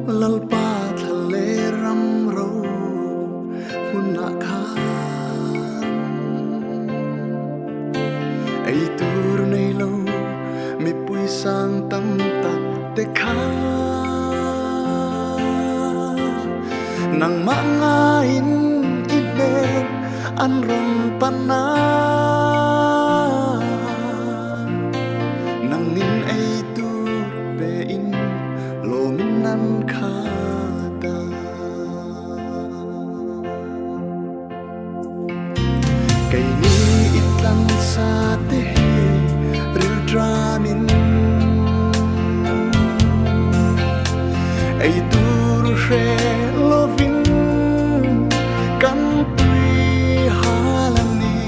lalpa thale ram ro huna khan ai tur nei lo mi pui sang tam ta te kha nang ma nga in iben an ron pana nang nin ai tur be in lo min nan kha ta kai ni itlan sa te ril dramin ai tur she lovin kan tui halani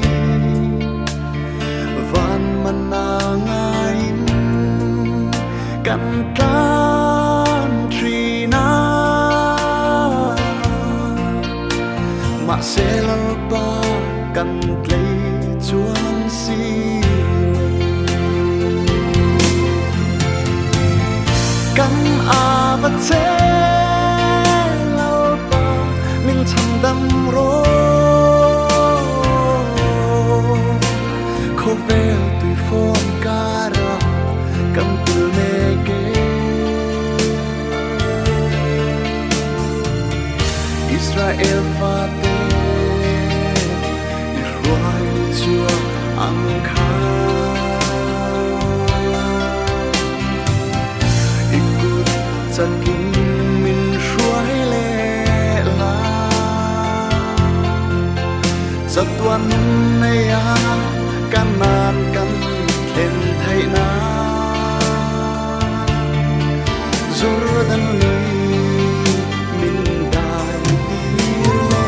van manangain kan tan trina ma selal pa kan tlei chuan si kan ava che lau pa min cham dam ro ko vel tui phom kara kan tul me ke Israel fate Israel chua ang kha ikut saking min shuai le la satuan ne ya kanan kan len thai na Jordan ni min dai tir le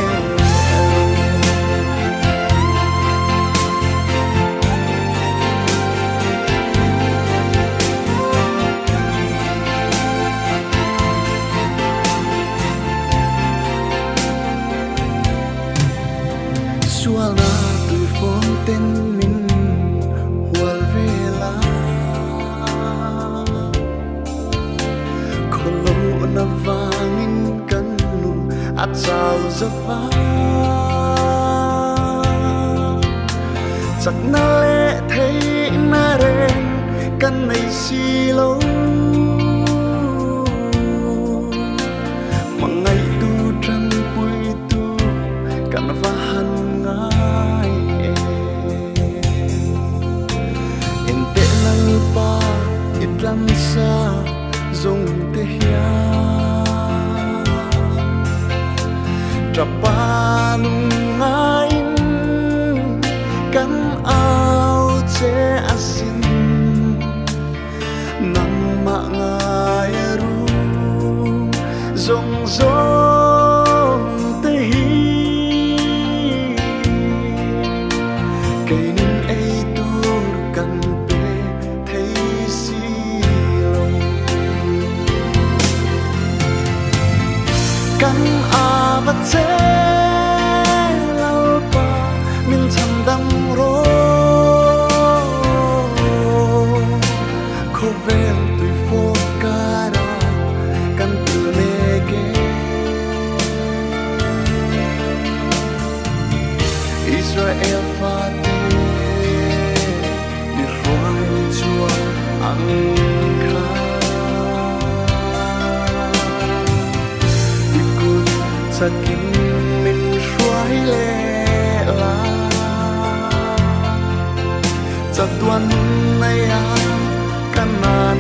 sual na tui fonten min hual vela kholo na vangin kan nu at sao zava chắc na le thấy na ren kan nei si lo mangai tu tran pui tu kan vahan ngai ente lalpa itlan sa zong te hia trapanung ngain kan au che asin nang ma ngai ru zong zong te hi kai nin ai tur kan pe thei si lo kan ava che lau pa min cham dam ro ko vel tui fo kara kan tu me ke Israel fate ni roi chua ang kha ikut sakin min shuai le la chatuan na ya kanan